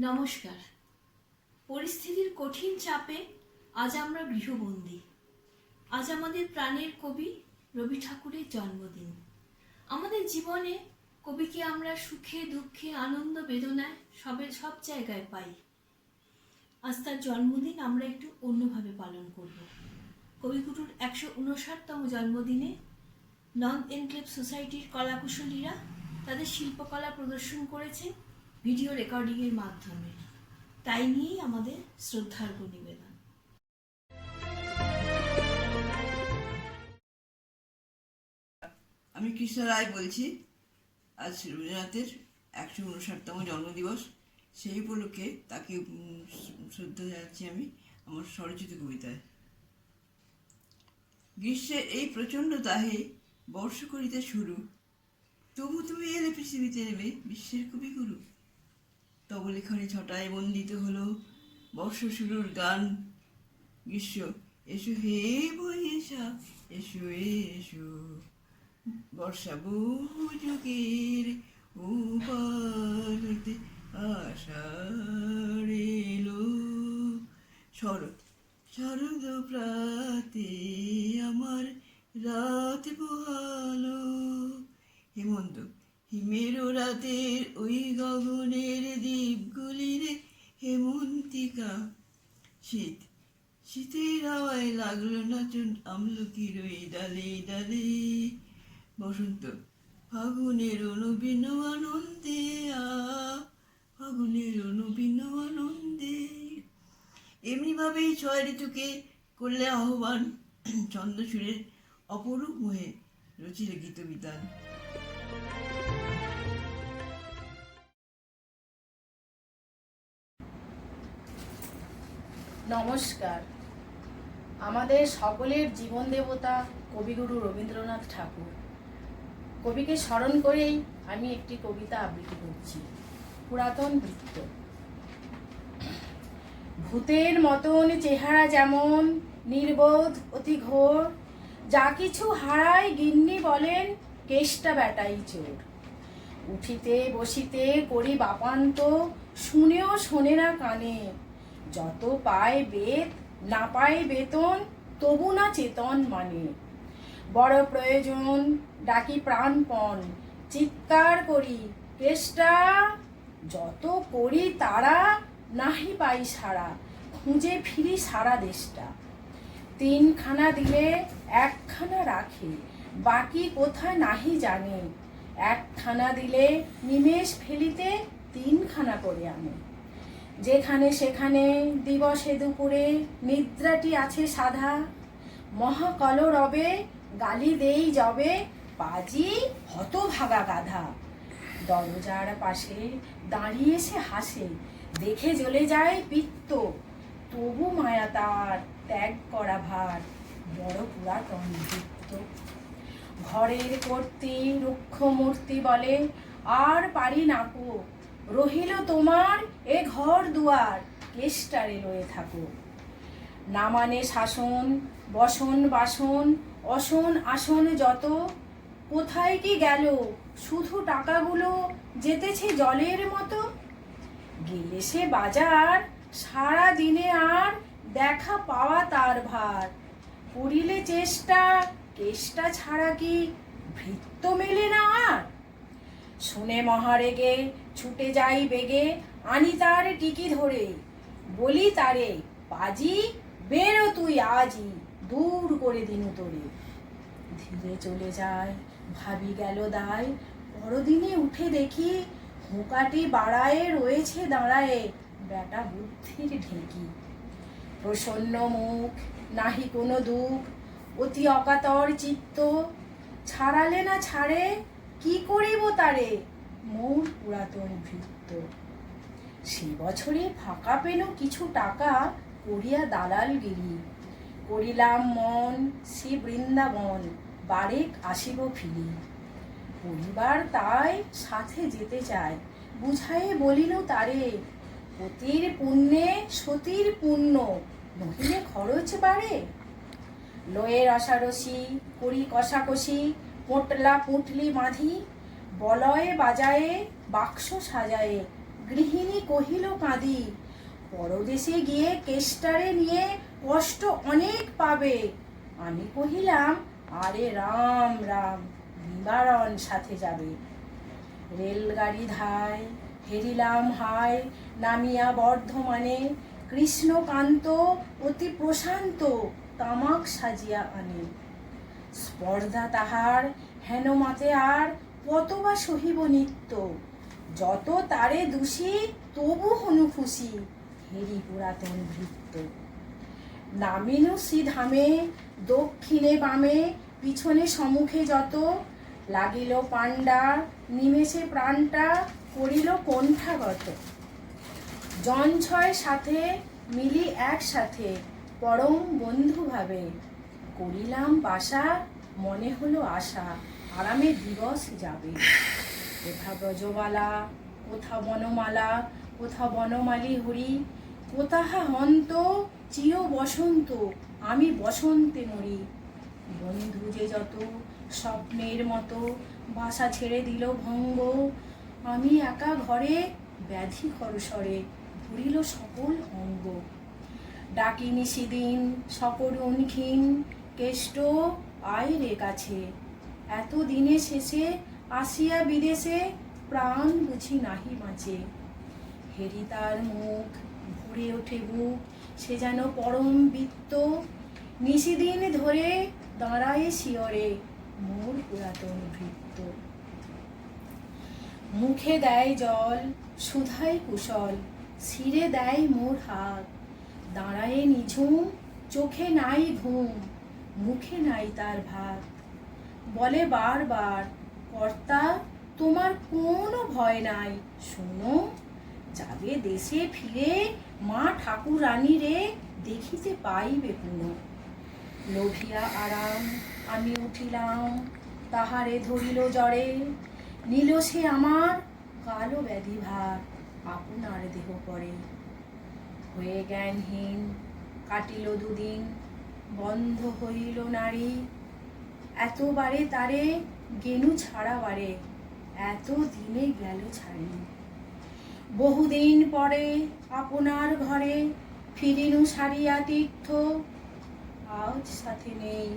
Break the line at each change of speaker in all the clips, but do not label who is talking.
নমস্কার। পরিস্থিতির কঠিন চাপে আজ আমরা গৃহবন্দী। আজ আমাদের প্রাণের কবি রবি ঠাকুরের জন্মদিন। আমাদের জীবনে কবিকে আমরা সুখে দুঃখে আনন্দ বেদনায় সব জায়গায় পাই। আজ তার জন্মদিন আমরা একটু অন্যভাবে পালন করব। কবিগুরুর 159তম জন্মদিনে নন এনক্লেভ সোসাইটির কলাকুশলীরা তাদের শিল্পকলা প্রদর্শন করেছে ভিডিও রেকর্ডিংয়ের মাধ্যমে। তাই নিয়েই আমাদের শ্রদ্ধার্ঘ্য নিবেদন।
আমি কৃষ্ণ রায় বলছি। আজ রবীন্দ্রনাথের 159তম জন্মদিবস। সেই উপলক্ষে তাকে শ্রদ্ধা জানাচ্ছি আমি আমার স্বরচিত কবিতায়। গ্রীষ্মের এই প্রচণ্ড দাহে বর্ষ করিতে শুরু, তবু তুমি এলে পৃথিবীতে নেমে বিশ্বের কবিগুরু। তব লেখনে ছটায় বন্দিত হলো বর্ষ শুরুর গান। গ্রীষ্ম এসো হে বৈশাখ এসো এসো, বর্ষা বহু যুগের উপার হইতে আষাঢ় এলো। শরৎ শরদ প্রাতে আমার রাত পোহালো। হেমন্ত হিমের রাতের ওই গগনের দ্বীপগুলির হেমন্তিকা। শীত শীতের হাওয়ায় লাগলো নাচন আমলকির ওই ডালে ডালে। বসন্ত ফাগুনের নবীন আনন্দে, ফাগুনের নবীন আনন্দে। এমনিভাবেই 6 ঋতুকে করলে আহ্বান, ছন্দসুরের অপরূপ মোহে রচিলে গীত বিতান।
নমস্কার। আমাদের সকলের জীবন দেবতা কবিগুরু রবীন্দ্রনাথ ঠাকুর। কবিকে স্মরণ করেই আমি একটি কবিতা আবৃত্তি করছি। পুরাতন বৃত্ত। ভূতের মতন চেহারা যেমন, নির্বোধ অতি ঘোর, যা কিছু হারায় গিন্নি বলেন কেষ্টা বেটাই চোর। উঠিতে বসিতে করি বাপান্ত, শুনেও শোনে না কানে। যত পায় বেদ না পায় বেতন, তবু না চেতন মানে। বড় প্রয়োজন ডাকি প্রাণপণ, চিৎকার করি কেষ্টা। যত করি তারা নাহি পাই সারা, খুঁজে ফিরি সারা দেশটা। 3খানা দিলে 1খানা রাখে, বাকি কোথায় নাহি জানে। 1খানা দিলে নিমেষ ফেলিতে 3খানা করে আনে। যেখানে সেখানে দিবসে দুপুরে নিদ্রাটি আছে সাধা। মহাকলরবে গালি দেই যবে, পাজি হতভাগা গাধা। দরজার পাশে দাঁড়িয়ে সে হাসে, দেখে জ্বলে যায় পিত্ত। তবু মায়া তার ত্যাগ করা ভার, বড় পুরাতন বৃত্ত। ঘরের কর্ত্রী রুক্ষ মূর্তি বলে, আর পারি নাকো। রহিল তোমার এ ঘর দুয়ার, কেষ্টারে লয়ে থাকো। না মানে শাসন বসন বাসন, অসন আসন যত। কোথায় কি গেল শুধু টাকাগুলো, যেতেছে জলের মতো। গেলে সে বাজার সারা দিনে আর, দেখা পাওয়া তার ভার। করিলে চেষ্টা কেষ্টা ছাড়া কি ভৃত্য মেলে না আর। শুনে মহারেগে ছুটে যাই বেগে, আনি তার টিকি ধরে। বলি তারে, পাজি বেরো তুই আজই, দূর করে দিনু তোরে। ধীরে চলে যায় ভাবি গেল দায়, পরদিনে উঠে দেখি হুঁকাটি বাড়ায়ে রয়েছে দাঁড়ায়ে বেটা বুদ্ধির ঢেকি। প্রসন্ন মুখ নাহি কোনো দুঃখ, অতি অকাতর চিত্ত। ছাড়ালে না ছাড়ে কি করিব তারে, মোর পুরাতন ভৃত্য। সে বছরে ফাঁকা পেল কিছু টাকা, করিয়া দালালগিরি। করিলাম মন শ্রী বৃন্দাবন, বারেক আসিব ফিরি। পরিবার তাই সাথে যেতে চায়, বুঝায়ে বলিল তারে। পতির পুণ্যে সতীর পুণ্য, নহিলে খরচ বাড়ে। লয়ে রসারসি করি কষাকষি, পোটলা পুঁটলি বাঁধি। বলয়ে বাজায়ে বাক্স সাজায়ে, গৃহিণী কহিল কাঁদি, পরদেশে গিয়ে কেষ্টারে নিয়ে কষ্ট অনেক পাবে। আমি কহিলাম, আরে রাম রাম, নিবারণ সাথে যাবে। রেলগাড়ি ধায়, হেরিলাম হায়, নামিয়া বর্ধমানে। কৃষ্ণকান্ত অতি প্রশান্ত, তামাক সাজিয়া আনে। স্পর্ধা তাহার হেন মাতে আর, কতবা সহিব নিত্য। যত তারে দোষী, তবু হনু খুশি, হেরি পুরাতন ভৃত্য। নামিনু শ্রীধামে, দক্ষিণে বামে, পিছনে সম্মুখে যত। লাগিল পাণ্ডা, নিমেষে প্রাণটা করিল কণ্ঠাগত। জন ছয় সাথে মিলি একসাথে, পরম বন্ধু ভাবে। করিলাম বাসা, মনে হলো আশা, আরামে দিবস যাবে। কোথা ব্রজবালা, কোথা বনমালা, কোথা বনমালী হরি। কোথাহা হন্ত চির বসন্ত, আমি বসন্তে মরি। বন্ধু যে যত স্বপ্নের মতো, বাসা ছেড়ে দিল ভঙ্গ। আমি একা ঘরে, ব্যাধি করসরে, ধরিল সকল অঙ্গ। ডাকিনি সেদিন সকরুণ ক্ষীণ, কেষ্ট আয় রে কাছে। এত দিনে শেষে আসিয়া বিদেশে, প্রাণ বুঝি নাহি বাঁচে। হেরি তার মুখ, ভরে ওঠে বুক, সে যেন পরম বৃত্ত। নিশিদিন ধরে দাঁড়ায় শিয়রে, মোর পুরাতন ভৃত্য। মুখে দেয় জল, সুধায় কুশল, শিরে দেয় মোর হাত। দাঁড়ায় নিঝুম, চোখে নাই ঘুম, মুখে নাই তার ভাত। বলে বারবার, কর্তা তোমার কোনো ভয় নাই, শোনো। যাবে দেশে ফিরে, মা ঠাকুরানী রে, দেখিতে পাইবে পুনঃ। লোভিয়া আরাম আমি উঠিলাম, তাহারে ধরিল জড়ে। নিল সে আমার কালো ব্যাধি ভার, আপনার দেহ পরে। হয়ে জ্ঞানহীন কাটিল দুদিন, বন্ধ হইল নারী। এতবারে তারে গেনু ছাড়াবারে, এত দিনে গেল ছাড়ি। বহুদিন পরে আপনার ঘরে, ফিরিনু সারিয়া তীর্থ। আজ সাথে নেই,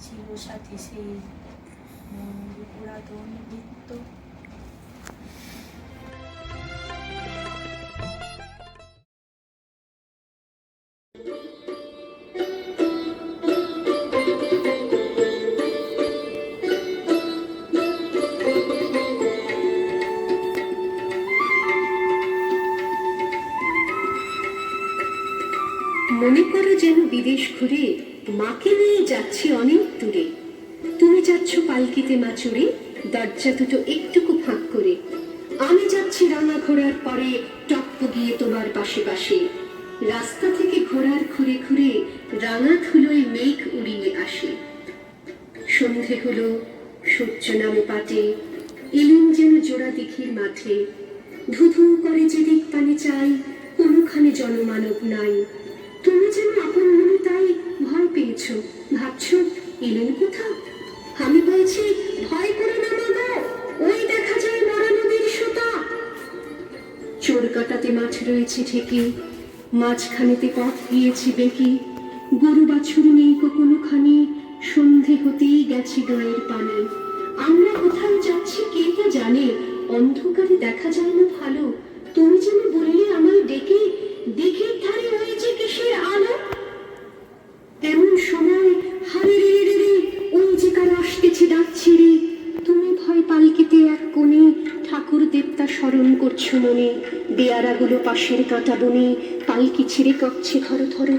চির সাথী সেই, মোর পুরাতন বৃত্ত।
মনে করো যেন বিদেশ ঘুরে, মাকে নিয়ে যাচ্ছি অনেক দূরে। তুমি যাচ্ছ পালকিতে মা চড়ে, দরজা দুটো একটুকু ফাঁক করে। আমি যাচ্ছি রাঙা ঘোড়ার পরে, টপ্প গিয়ে তোমার পাশে পাশে। রাস্তা থেকে ঘোড়ার খুঁড়ে খুঁড়ে, রাঙা ধুলোয় মেঘ উড়িয়ে আসে। সন্ধে হলো, সূর্য নামে পাটে, এলুম যেন জোড়া দিঘির মাঠে। ধুধু করে যেদিক পানে চাই, কোনোখানে জনমানব নাই। তুমি যেন আপন মনে তাই ভয় পেয়েছ, ভাবছ এলেন কোথাও। আমি বলছি, ভয় করে না মাগো, ওই দেখা যায় মরা নদীর সোতা। চোর কাটাতে মাঠ রয়েছে ঠেকে, মাঝখানেতে পথ গিয়েছে বেঁকে। গরু বাছুর নেই কোনোখানে, সন্ধে হতেই গেছে গায়ের পানে। আমরা কোথায় যাচ্ছি কে তো জানে, অন্ধকারে দেখা যায় না ভালো। তুমি যেন বললে আমায় ডেকে, দিঘির ধারে হয়েছে কিসের আলো। এমন সময় হারে রে রে রে, ওই যে কার আসতেছে ডাক ছেড়ে। তুমি ভয় পালকিতে এক কোণে, ঠাকুর দেবতা স্মরণ করছো মনে। বেয়ারাগুলো পাশের কাঁটা বনে, পালকি ছেড়ে কাঁপছে থর থর।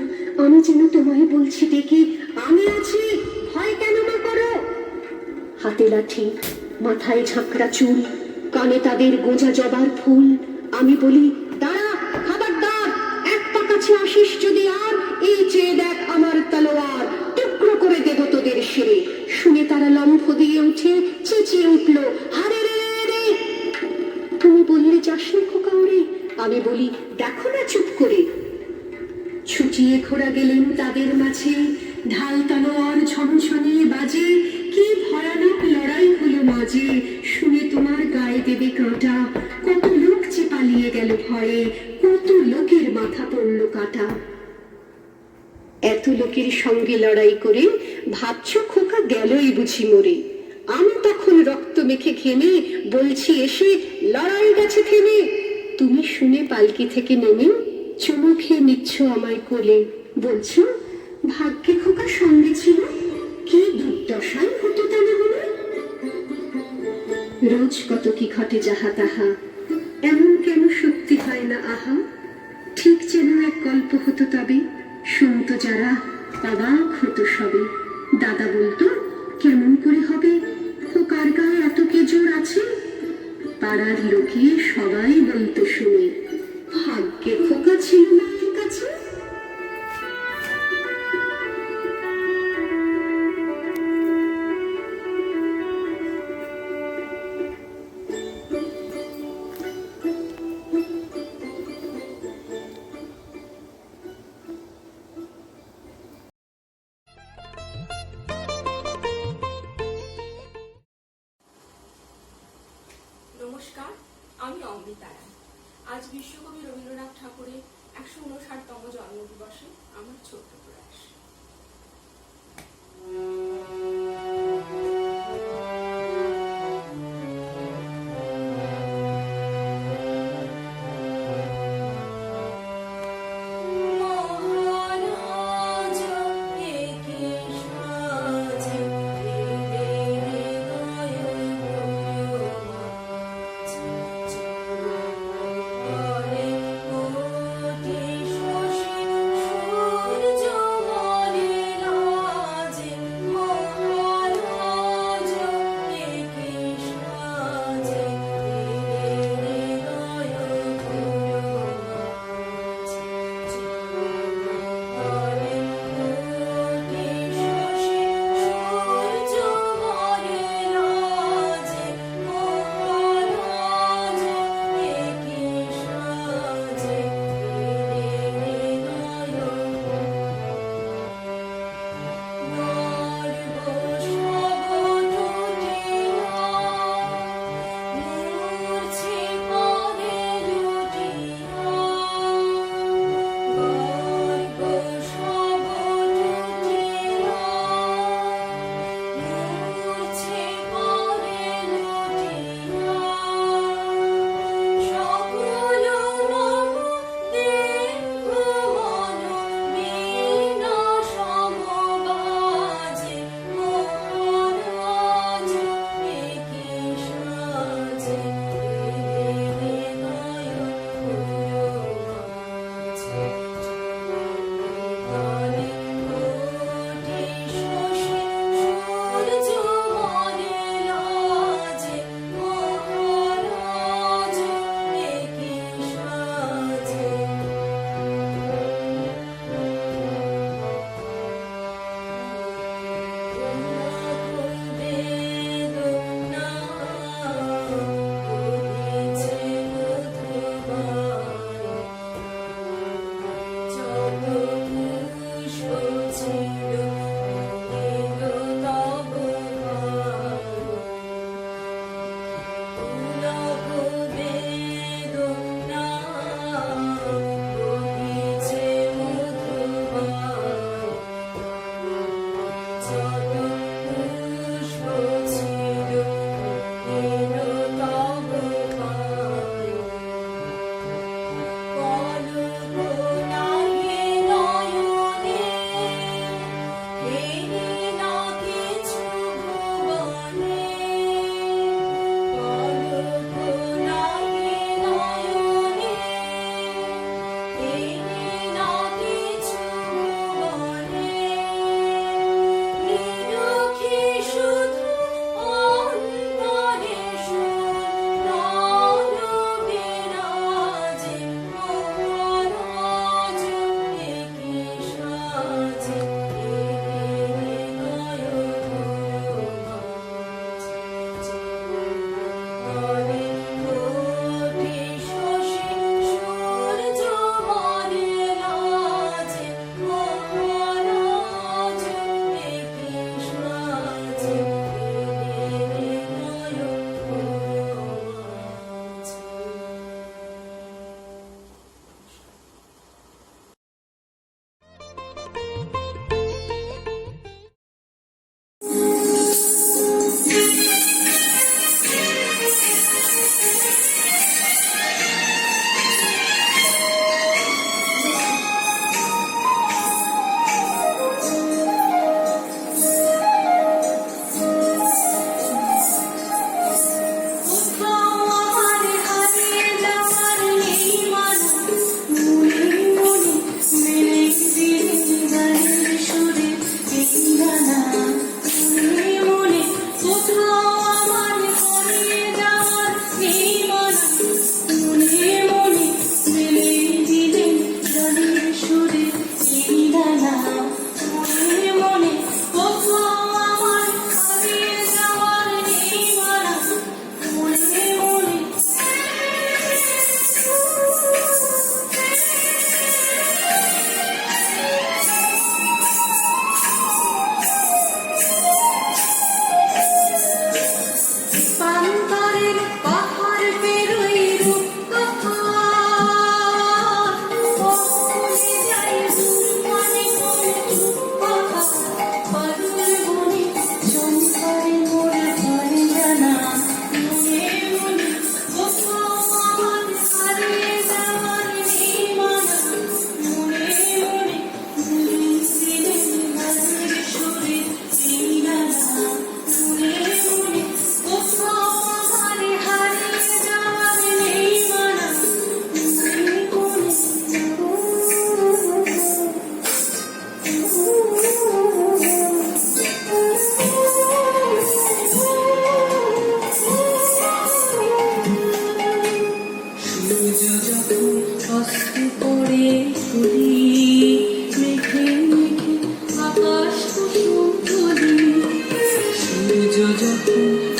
আমি যেন তোমায় বলছি ডেকে, আমি আছি, ভয় কেন না করো। হাতে লাঠি, মাথায় ঝাঁকড়া চুল, কানে তাদের গোঁজা জবার ফুল। আমি বলি, দাঁড়া খবরদার, এক পা কাছে আসিস যদি আর, এই চেয়ে দেখ আমার তলোয়ার, টুকরো করে দেব তোদের শিরে। শুনে তারা লম্ফ দিয়ে উঠে চেঁচিয়ে উঠল, হারে রে রে। তুমি বললে যাসনি খোকা ওরে। আমি বলি, দেখো না চুপ করে। ছুটিয়ে ঘোড়া গেলেন তাদের মাঝে, ঢাল তলোয়ার ঝনঝনিয়ে বাজে। কি ভয়ানক লড়াই হলো মাঝে, শুনে তোমার গায়ে দেবে কাঁটা। কত লোক যে পালিয়ে ভয়ে কত লোকের মাথা পড়ল কাটা। এত লোকের সঙ্গে লড়াই করে ভাবছ খোকা গেলই বুঝি মরে। আমি তখন রক্ত মেখে ঘেমে বলছি এসে লড়াই গেছে থেমে। তুমি শুনে পালকি থেকে নেমে চুমু খেয়ে নিচ্ছ আমায় কোলে, বলছো ভাগ্যে খোকা সঙ্গে ছিল, কি দুর্দশাই হতো তা না হলে। রোজ কত কি ঘটে যাহা তাহা, এমন কেন সত্যি হয় না আহা। ঠিক যেন এক গল্প হতো তবে, শুনতো যারা অবাক হতো সবে। দাদা বলতো কেমন করে হবে, খোকার গায়ে এত কে জোর আছে। পাড়ার লোকে সবাই বলতো শুনে, ভাগ্যে খোকা ছিল মায়ের কাছে।
নমস্কার, আমি অমৃতা রায়। আজ বিশ্বকবি রবীন্দ্রনাথ ঠাকুরের 159তম জন্মদিবসে আমার ছোট্ট প্রয়াস।
শশী সূর্য মনে লাজে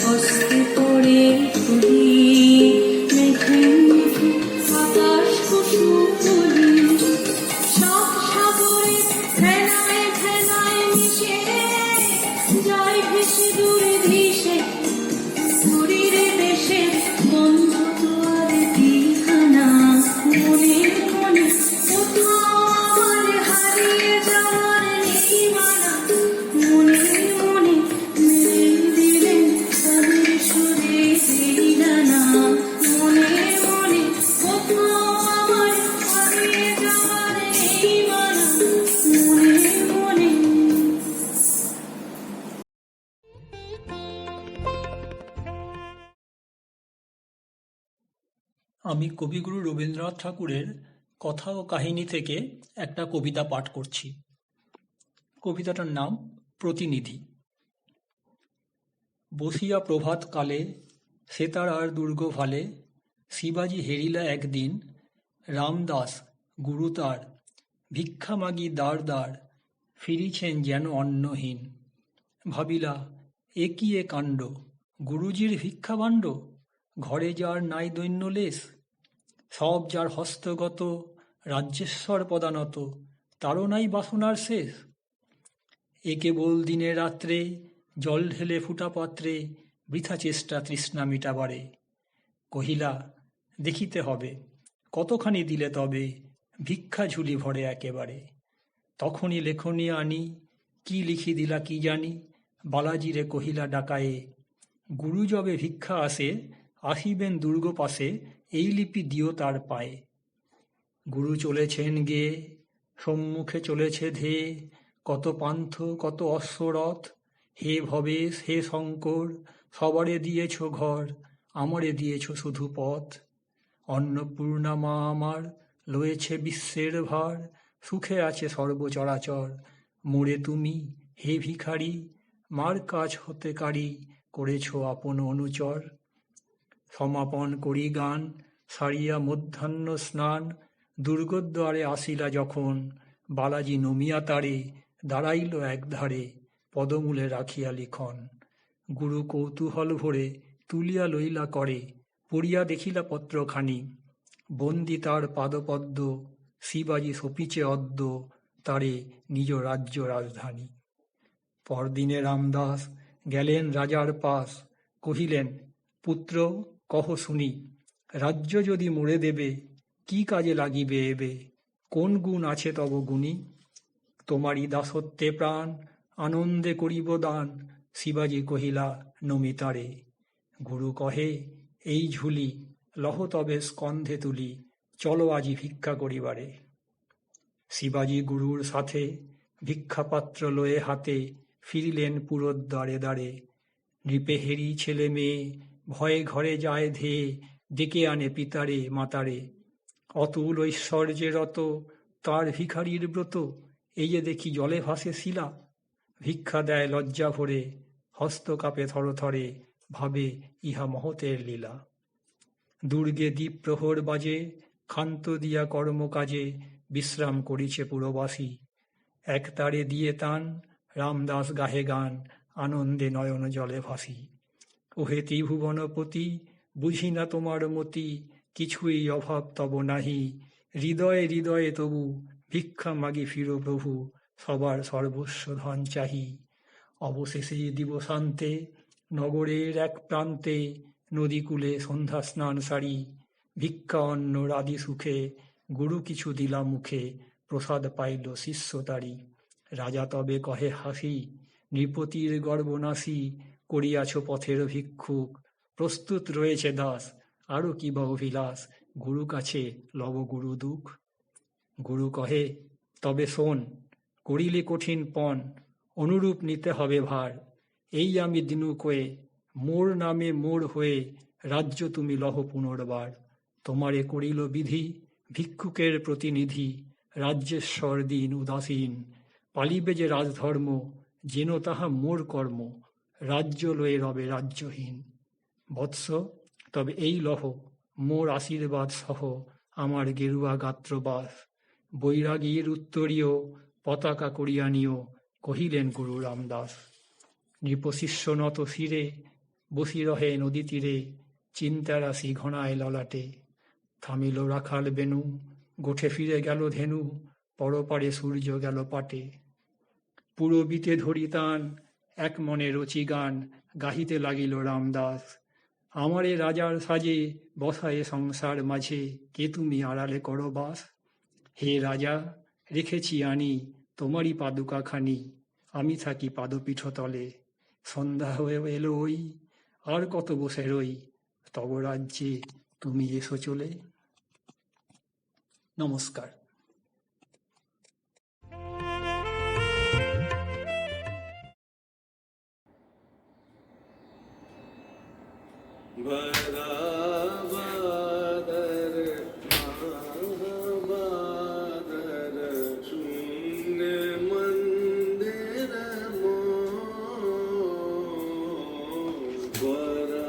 হস্তে পড়ে তুলি মেঘে মেঘে আকাশ কুসুম তুলি সব সাগরে ফেনায় ফেনায় মিশে যায় ভেসে দূরে ভেসে শরীরে দেশে বন্ধ তোয়ার দিখানা মনে মনে কোথাও আমার হারিয়ে যাওয়ার নেই মানা মনে মনে মেরে দিলেন তাদের সুরে দিলানা মনে মনে কোথাও আমার হারিয়ে যাওয়ার নেই মানা মনে মনে।
আমি কবিগুরু রবীন্দ্রনাথ ঠাকুরের কথা ও কাহিনী থেকে একটা কবিতা পাঠ করছি। কবিতাটার নাম প্রতিনিধি। বসিয়া প্রভাত কালে সেতার আর দুর্গ ভালে শিবাজি হেরিলা একদিন রামদাস গুরু তার ভিক্ষা মাগি দ্বার দ্বার ফিরিছেন যেন অন্নহীন। ভাবিলা এ কি এ কাণ্ড, গুরুজির ভিক্ষাভাণ্ড, ঘরে যার নাই দৈন্য লেশ, সব যার হস্তগত রাজ্যেশ্বর পদানত, তারও নাই বাসনার শেষ। এ কেবল দিনে রাত্রে জল ঢেলে ফুটা পাত্রে বৃথা চেষ্টা তৃষ্ণা মিটাবারে। কহিলা দেখিতে হবে কতখানি দিলে তবে ভিক্ষা ঝুলি ভরে একেবারে। তখনই লেখনী আনি কি লিখি দিলা কি জানি, বালাজিরে কহিলা ডাকায়ে গুরু যবে ভিক্ষা আসে আসিবেন দুর্গ পাশে এই লিপি দিও তার পায়ে। গুরু চলেছেন গেয়ে সম্মুখে চলেছে ধেয়ে কত পান্থ কত অশ্বরথ, হে ভবেশ হে শঙ্কর সবারে দিয়েছ ঘর আমারে দিয়েছ শুধু পথ। অন্নপূর্ণা মা আমার লয়েছে বিশ্বের ভার, সুখে আছে সর্বচরাচর, মোরে তুমি হে ভিখারি মার কাজ হতে কারি করেছ আপন অনুচর। সমাপন করি গান সারিয়া মধ্যাহ্ন স্নান, দুর্গদ্বারে আসিলা যখন বালাজি নমিয়া তারে দাঁড়াইল একধারে পদমূলে রাখিয়া লিখন। গুরু কৌতূহল ভরে তুলিয়া লইলা করে পড়িয়া দেখিলা পত্রখানি, বন্দি তার পাদপদ্ম শিবাজি সপিচে অদ্য তারে নিজ রাজ্য রাজধানী। পরদিনে রামদাস গেলেন রাজার পাশ, কহিলেন পুত্র কহ শুনি, রাজ্য যদি মোড়ে দেবে কি কাজে লাগিবে এবে, কোন গুণ আছে তব গুণী। তোমারই দাসত্বে প্রাণ আনন্দে করিব দান, শিবাজি কহিলা নমিতারে। গুরু কহে এই ঝুলি লহ তবে স্কন্ধে তুলি, চলো আজি ভিক্ষা করিবারে। শিবাজি গুরুর সাথে ভিক্ষাপাত্র লয়ে হাতে ফিরিলেন পুরোর দ্বারে দ্বারে। নৃপেহেরি ছেলে মেয়ে ভয়ে ঘরে যায় ধেয়ে ডেকে আনে পিতারে মাতারে। অতুল ঐশ্বর্যের রত তার ভিখারির ব্রত, এই যে দেখি জলে ভাসে শিলা, ভিক্ষা দেয় লজ্জা ভরে হস্ত কাঁপে থরথরে ভাবে ইহা মহতের লীলা। দুর্গে দ্বীপ প্রহর বাজে ক্ষান্ত দিয়া কর্মকাজে বিশ্রাম করিছে পুরবাসী। এক তারে দিয়ে তান রামদাস গাহে গান আনন্দে নয়ন জলে ভাসি। ওহে ত্রিভুবনপতি বুঝি না তোমার মতি, কিছুই অভাব তব নাহি, হৃদয়ে হৃদয়ে তবু ভিক্ষা মাগি ফিরো প্রভু, সবার সর্বস্ব ধন চাহি। অবশেষে দিবসান্তে নগরের এক প্রান্তে নদীকূলে সন্ধ্যা স্নান সারি, ভিক্ষা অন্ন রাদি সুখে গুরু কিছু দিলা মুখে, প্রসাদ পাইল শিষ্য তারি। রাজা তবে কহে হাসি, নৃপতির গর্বনাশী করিয়াছ পথের ভিক্ষুক, প্রস্তুত রয়েছে দাস আরো কি বা অভিলাষ, গুরু কাছে লব গুরু দুঃখ। গুরু কহে তবে শোন, করিলে কঠিন পণ অনুরূপ নিতে হবে ভার, এই আমি দিনু কয়ে মোর নামে মোর হয়ে রাজ্য তুমি লহ পুনর্বার। তোমারে করিল বিধি ভিক্ষুকের প্রতিনিধি, রাজ্যেশ্বর দিন উদাসীন, পালিবে যে রাজধর্ম যেন তাহা মোর কর্ম, রাজ্য লয়ে রবে রাজ্যহীন। বৎস তবে এই লহ মোর আশীর্বাদ সহ আমার গেরুয়া গাত্রবাস, বৈরাগীর উত্তরীয় পতাকা করিয়া নিও, কহিলেন গুরু রামদাস। নৃপশিষ্য নত শিরে বসি রহে নদী তীরে, চিন্তা রাশি ঘনায় ললাটে। থামিল রাখাল বেনু, গোঠে ফিরে গেল ধেনু, পরপারে সূর্য গেল পাটে। পুরবিতে ধরি তান, এক মনে রচি গান, গাহিতে লাগিল রামদাস। আমারে রাজার সাজে, বসায়ে সংসার মাঝে, কে তুমি আড়ালে করো বাস। হে রাজা, রেখেছি আনি তোমারই পাদুকা খানি, আমি থাকি পাদপীঠ তলে। সন্ধ্যা হয়ে এলো ওই, আর কত বসে রই, তব রাজ্যে তুমি এসো চলে। নমস্কার।
बराबर महाबादर शून्य मंदिर बराबर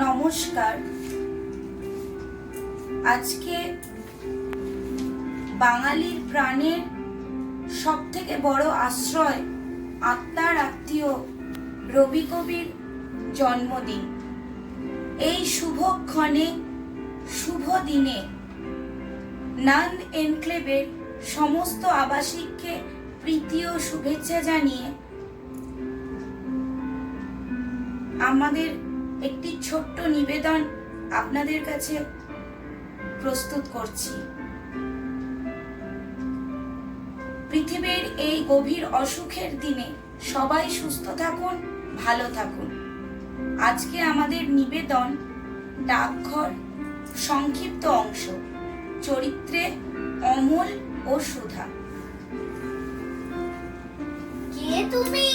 নমস্কার। আজকে বাঙালির প্রাণের সব থেকে বড় আশ্রয়, আত্মার আত্মীয় রবি কবির জন্মদিন। এই শুভক্ষণে, শুভ দিনে নান্দ এনক্লেভের সমস্ত আবাসিককে প্রীতি ও শুভেচ্ছা জানিয়ে আমাদের একটি ছোট্ট নিবেদন আপনাদের কাছে প্রস্তুত করছি। পৃথিবীর এই গভীর অসুখের দিনে সবাই সুস্থ থাকুন, ভালো থাকুন। আজকে আমাদের নিবেদন ডাকঘর সংক্ষিপ্ত অংশ, চরিত্রে অমল ও সুধা।
কে তুমি?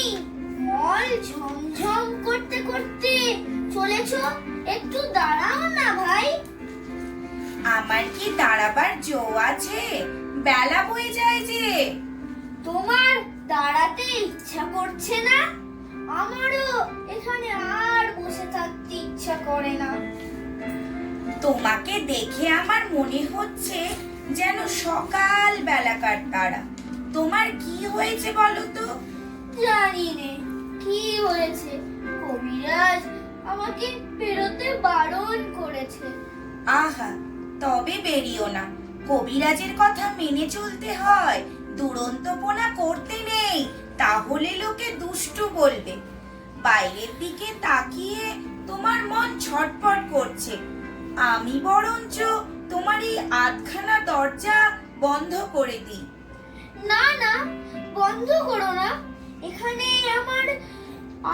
মল ঝমঝম করতে করতে চলেছো, একটু দাঁড়াও না ভাই।
আমার কি দাঁড়াবার জো আছে? বেলা বয়ে যায় যে।
তোমার দাঁড়াতে ইচ্ছা করছে না? আমারও এখানে আর বসে থাকতে ইচ্ছা করে না।
তোমাকে দেখে আমার মনে হচ্ছে যেন সকাল বেলাকার তারা। তোমার কি হয়েছে বলো তো?
জানি নে কি হয়েছে, কবিরাজ আমাকে বেরোতে বারণ করেছে।
আহা, তবে বেরিও না। কবিরাজের কথা মেনে চলতে হয়, দুরন্তপনা করতে নেই, তাহলে লোকে দুষ্টু বলবে। বাইরের দিকে তাকিয়ে তোমার মন ছটফট করছে। আমি বরঞ্চ তোমার এই আধখানা দরজা বন্ধ করে দিই।
না না, বন্ধ করো না, এখানে আমার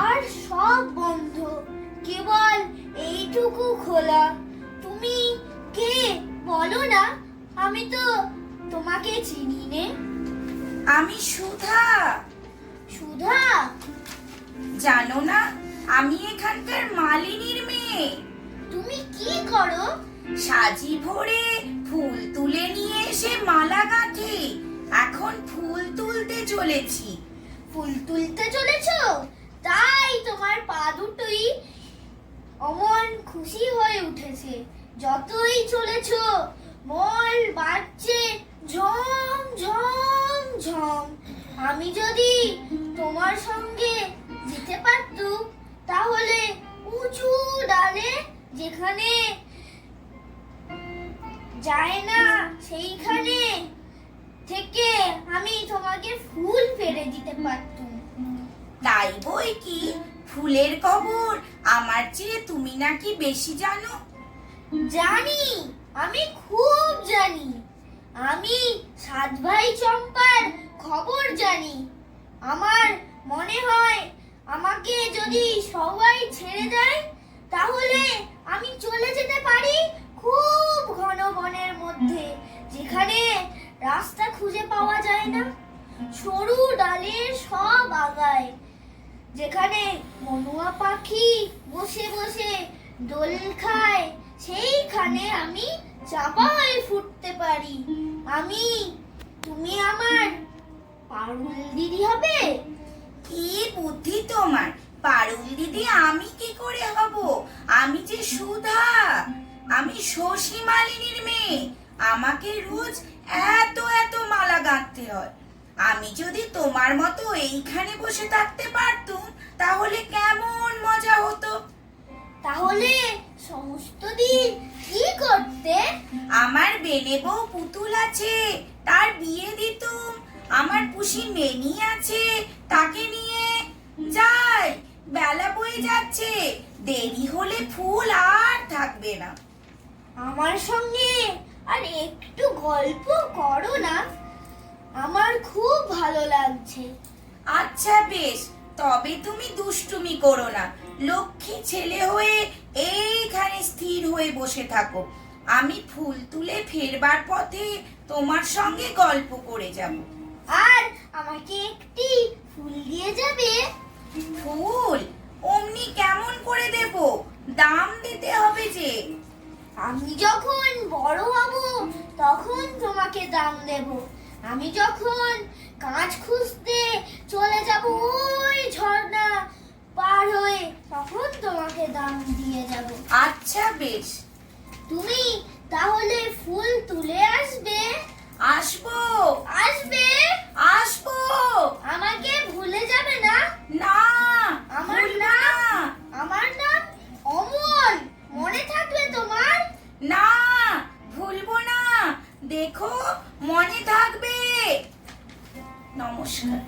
আর সব বন্ধ, কেবল এইটুকু খোলা। তুমি কে বলো না, আমি তো তোমাকে চিনি নে।
আমি সুধা।
সুধা?
জানো না, আমি এখানকার মালিনীর মেয়ে।
তুমি কি করো?
সাজি ভরে ফুল তুলে নিয়ে এসে মালা গাঁথি। এখন ফুল তুলতে চলেছি।
ফুল তুলতে চলেছো? তাই তোমার পা দুটোই অমন খুশি হয়ে উঠেছে। যতই চলেছো মল বাজছে ঝম ঝম ঝম। আমি যদি তোমার সঙ্গে যেতে পারতুম, তাহলে উঁচু ডালে যেখানে যায় না সেইখানে থেকে আমি তোমাকে ফুল ফেলে দিতে পারতুম।
তাই বই কি, ফুলের খবর আমার চেয়ে তুমি নাকি বেশি জানো?
জানি, আমি খুব জানি। আমি সাত ভাই চম্পার খবর জানি। আমার মনে হয় আমাকে যদি সবাই ছেড়ে দেয়, তাহলে আমি চলে যেতে পারি খুব ঘন বনের মধ্যে, যেখানে রাস্তা খুঁজে পাওয়া যায় না, সরু ডালের সব আগায়, যেখানে মনুয়া পাখি বসে বসে দোল খায়, সেইখানে আমি চাপা হয়ে ফুটতে পারি। তুমি আমার পারুল দিদি হবে।
কি বুদ্ধি তোমার! পারুল দিদি আমি কি করে হব? আমি যে সুধা, আমি শশী মালিনীর মেয়ে। আমাকে রোজ এত এত মালা গাঁথতে হয়। আমি যদি তোমার মতো এইখানে বসে থাকতে পারতুম, তাহলে কেমন মজা হতো।
তাহলে সমস্ত দিন কি করতে?
আমার বেনে বউ পুতুল আছে, তার বিয়ে দিতুম। আমার পুষি মেনি আছে, তাকে নিয়ে যাই। বেলা বয়ে যাচ্ছে, দেরি হলে ফুল আর থাকবে না।
আমার সঙ্গে আর একটু গল্প করো না, আমার খুব ভালো লাগছে।
আচ্ছা বেশ, তবে তুমি দুষ্টুমি করো না। লক্ষ্মী ছেলে হয়ে এইখানে স্থির হয়ে বসে থাকো। আমি ফুল তুলে ফেরবার পথে তোমার সঙ্গে গল্প করে যাব।
আর আমাকে একটি ফুল দিয়ে যাবে?
ফুল অমনি কেমন করে দেব? দাম দিতে হবে যে।
আমি যখন বড় হব তখন তোমাকে দাম দেব। আমি যখন কাঁচ খুঁজতে চলে যাব ওই ঝর্ণা পার হয়ে, তখন তোমাকে দাম দিয়ে যাব।
আচ্ছা বেশ।
তুমি তাহলে ফুল তুলে আসবে?
আসবো।
আসবে?
আসবো।
আমাকে ভুলে যাবে না?
না,
আমার
ভুলবো
নাম
না।
আমার নাম অমল, মনে থাকবে তোমার?
না, ভুলবো না। দেখো, মনে থাকবে। নমস্কার।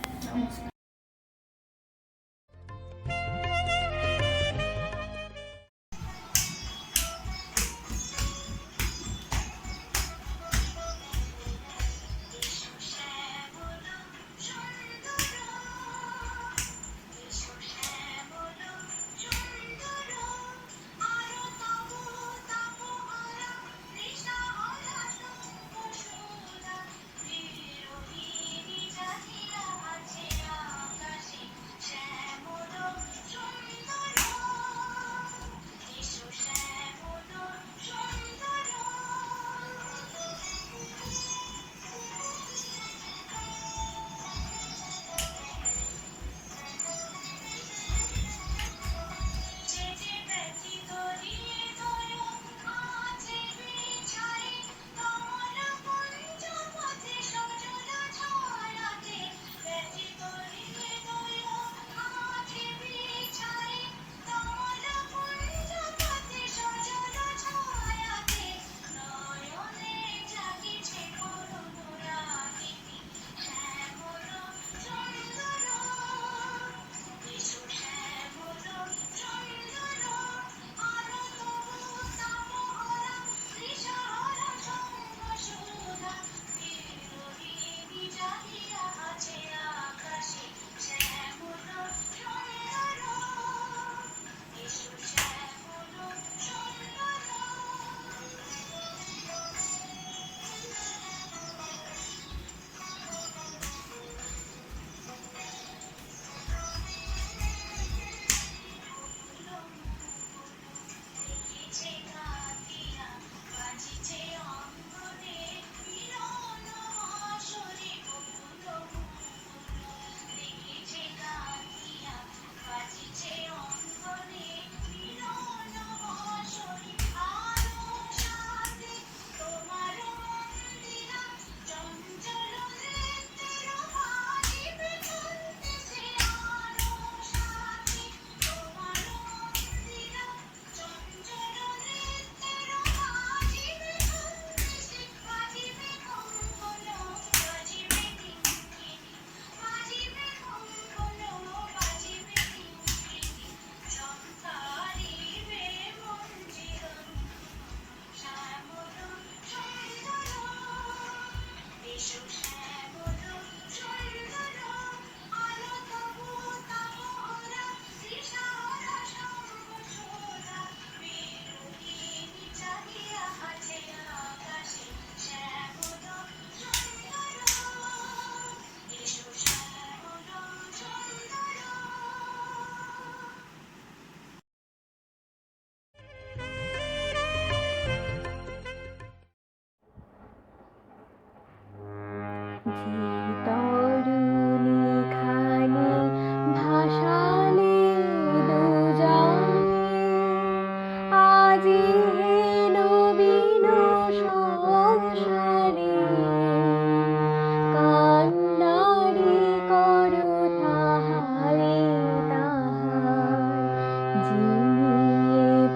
যিনি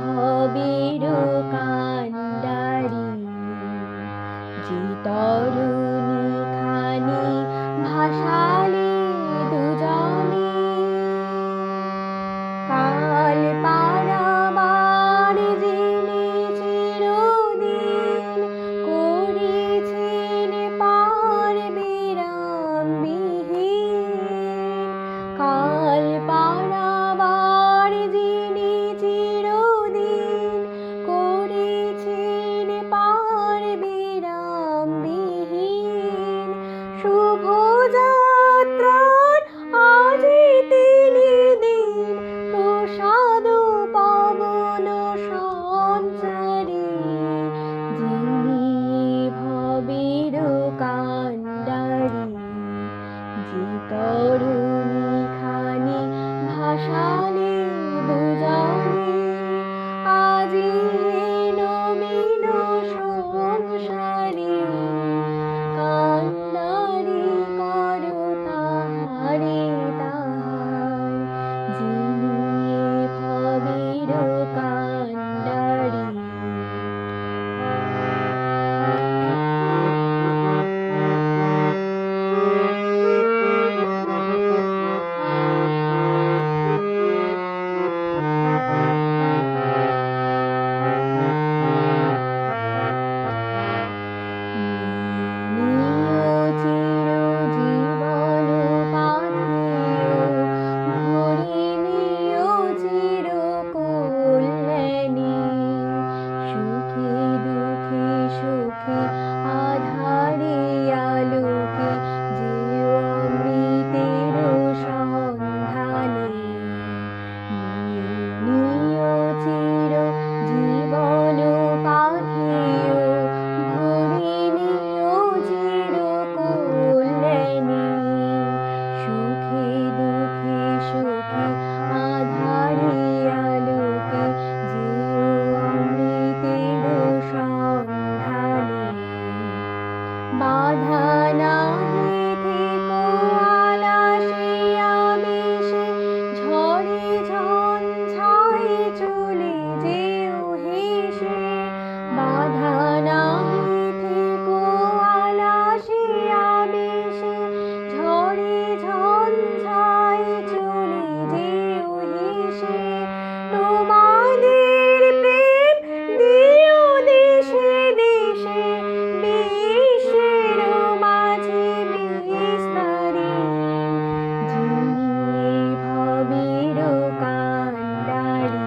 ভবের কাণ্ডারি, যে তরুণী খানি ভাসালে দুজনে, কাল পারাবার জেনে চিরদিন করেছেন পার বিরাম বিহীন, কাল পারাবার জেনে চিরদিন করেছেন পার বিরাম বিহীন। শুভ যাত্রার আজি তিনি দিন, প্রসাদ পাবন সঞ্চারী, যিনি ভবের কাণ্ডারি, যে তরুণী খানি ভাসালে দুজনে, আজি নবীন সংসারী, কান্ডারি করো তাহারে তাহার, যিনি ভবের কাণ্ডারি। বাধা নাহি থেকো আলাসে আবেশে, ঝড়ে ঝঞ্ঝায় চলে যেও হেসে, বাধা নাহি থেকো আলাসে আবেশে, ঝড়ে ঝঞ্ঝায় চলে যেও হেসে, তোমাদের প্রেম দিও দেশে দেশে, বিশ্বের মাঝে বিস্তারে, যিনি ভবের কাণ্ডারি,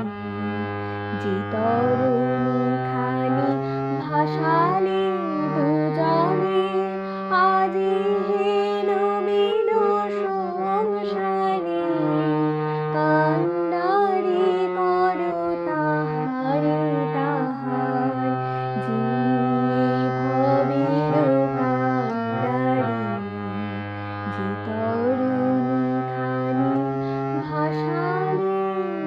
যে তরুণী খানি ভাসালে দুজনে, আজি নবীন সংসারী, কান্ডারি করো তাহারে তাহার, যিনি ভবের কাণ্ডারি, যে তরুণী খানি ভাসালে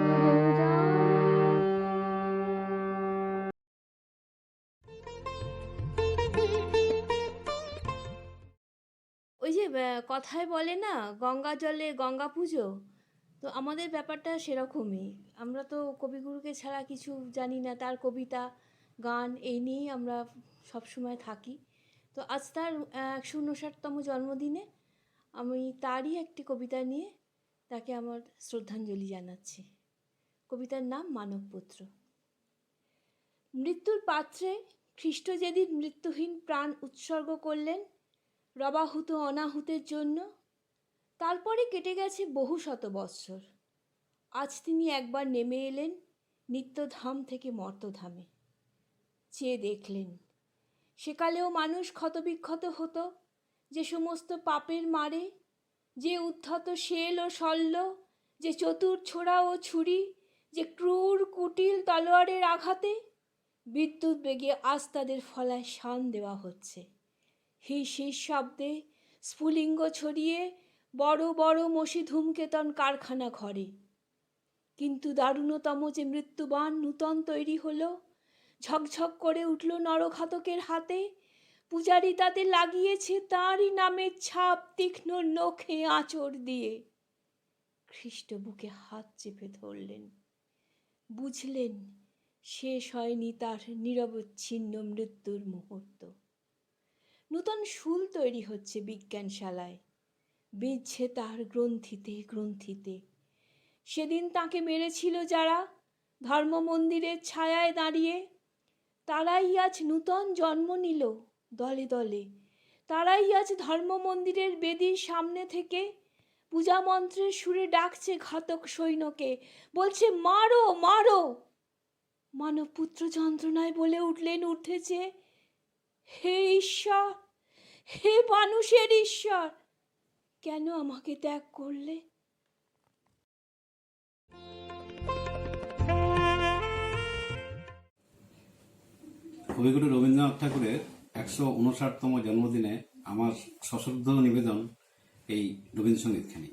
দুজনে।
ওই যে কথায় বলে না, গঙ্গা জলে গঙ্গা পুজো, তো আমাদের ব্যাপারটা সেরকমই। আমরা তো কবিগুরুকে ছাড়া কিছু জানি না, তার কবিতা গান এই নিয়েই আমরা সবসময় থাকি। তো আজ তার 159তম জন্মদিনে আমি তারই একটি কবিতা নিয়ে তাকে আমার শ্রদ্ধাঞ্জলি জানাচ্ছি। কবিতার নাম মানবপুত্র। মৃত্যুর পাত্রে খ্রিস্ট যেদিন মৃত্যুহীন প্রাণ উৎসর্গ করলেন রবাহুত অনাহুতের জন্য, তারপরে কেটে গেছে বহু শত বৎসর। আজ তিনি একবার নেমে এলেন নিত্যধাম থেকে মর্তধামে। চেয়ে দেখলেন সেকালেও মানুষ ক্ষতবিক্ষত হতো যে সমস্ত পাপের মারে, যে উদ্ধত শেল ও শল্য, যে চতুর ছোড়া ও ছুরি, যে ক্রূর কুটিল তলোয়ারের আঘাতে বিদ্যুৎ বেগে আজ তাদের ফলায় শান দেওয়া হচ্ছে। হিস হিস শব্দে স্ফুলিঙ্গ ছড়িয়ে বড় বড় মসি ধূমকেতন কারখানা ঘরে। কিন্তু দারুণতম যে মৃত্যুবান নূতন তৈরি হলো, ঝকঝক করে উঠল নরঘাতকের হাতে, পূজারি তাতে লাগিয়েছে তাঁরই নামের ছাপ তীক্ষ্ণ নখে আঁচড় দিয়ে। খ্রিস্ট বুকে হাত চেপে ধরলেন, বুঝলেন শেষ হয়নি তার নিরবচ্ছিন্ন মৃত্যুর মুহূর্ত। নূতন শুল তৈরি হচ্ছে বিজ্ঞানশালায়, বিজছে তার গ্রন্থিতে গ্রন্থিতে। সেদিন তাকে মেরেছিল যারা ধর্ম মন্দিরের ছায়ায় দাঁড়িয়ে, তারাই আজ নূতন জন্ম নিল দলে দলে। তারাই আজ ধর্ম মন্দিরের বেদির সামনে থেকে পূজা মন্ত্রের সুরে ডাকছে ঘাতক সৈন্যকে, বলছে মারো মারো। মানবপুত্র যন্ত্রণায় বলে উঠলেন উঠেছে, হে ঈশ্বর, হে মানুষের ঈশ্বর, কেন আমাকে ত্যাগ করলে?
কবিগুরু রবীন্দ্রনাথ ঠাকুরের 159তম জন্মদিনে আমার সশ্রদ্ধ নিবেদন এই রবীন্দ্রসঙ্গীতখানি।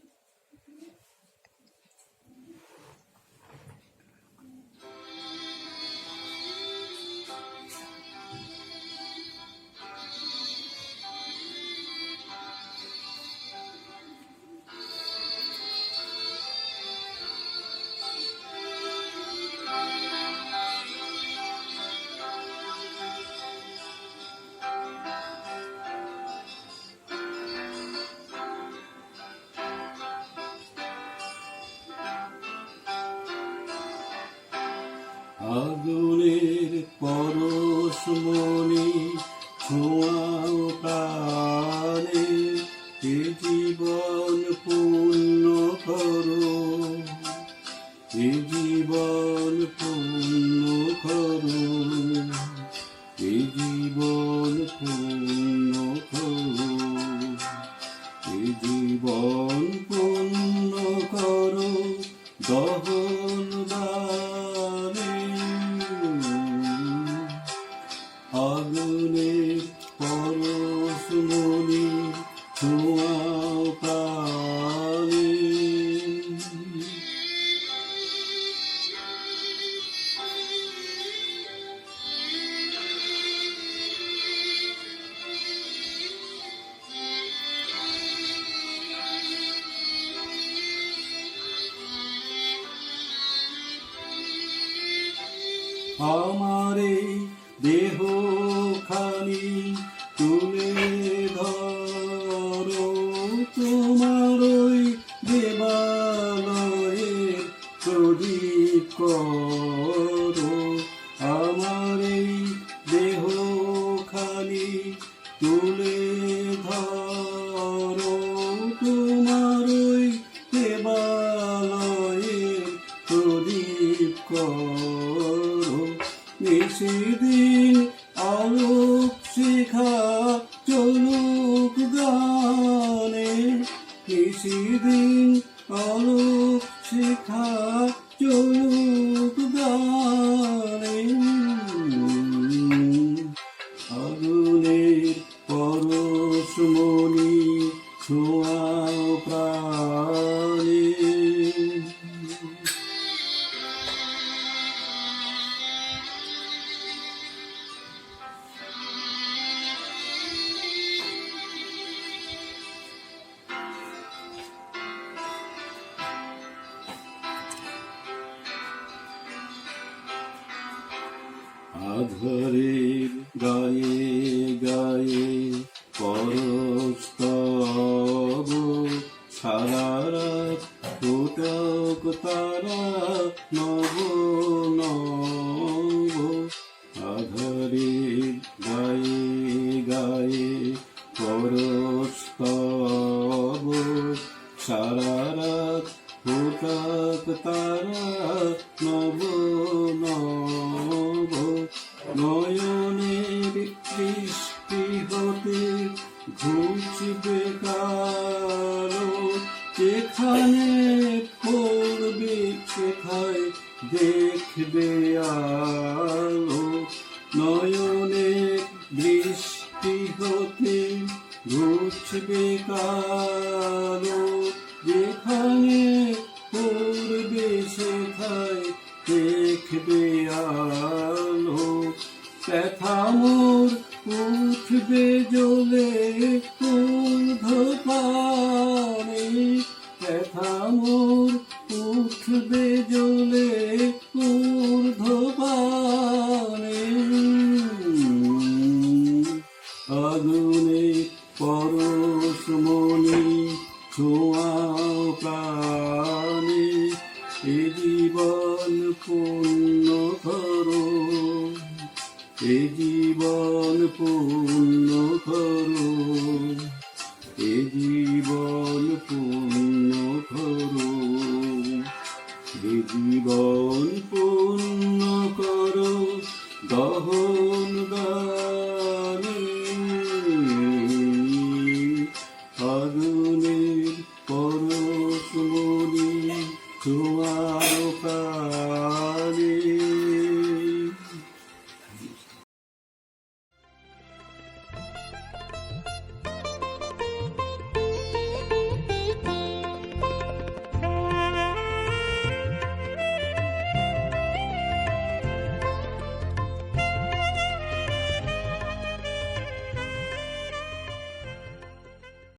আগুনের পরশ মনে ছোঁয়াও প্রাণে, এ জীবন পূর্ণ করো, এ জীবন পূর্ণ করো, এ জীবন পূর্ণ করো, এ জীবন পূর্ণ করো দহন দানে। আগুনের পরশ মনে ছোঁয়াও প্রাণে। আমার এই দেহ খানি তুলে ধরো, তোমার ওই দেবালয়ে প্রদীপ করো। আমার এই দেহ খানি তুলে ধরো, তোমার ওই দেবালয়ে প্রদীপ করো। নিশিদিন আলোক শিখা চলুক গানে, নিশিদিন আলোক শিখা চলুক গানে। আগুনের পরশ মনি ছোঁয়াও প্রাণে। আধারের গায়ে গায়ে পরশ তব, সারা রাত ফুটক তারা নব নব। আধারের গায়ে গায়ে পরশ তব, সারা রাত ফুটক তারা নব নব। নয়নের দৃষ্টি হতে ঘুচবে কালো, যেখানে পড়বে সেখায় দেখবে আলো। নয়নের দৃষ্টি হতে ঘুচবে কালো, যেখানে পড়বে সেখায় দেখবে আলো। ব্যথা মোর উঠবে জ্বলে ঊর্ধ্বপানে, ব্যথা মোর উঠবে জ্বলে ঊর্ধ্বপানে আগুনে পরশমণি ছোঁয়াও প্রাণে এ জীবন পূর্ণ করো, এ জীবন পূর্ণ করো।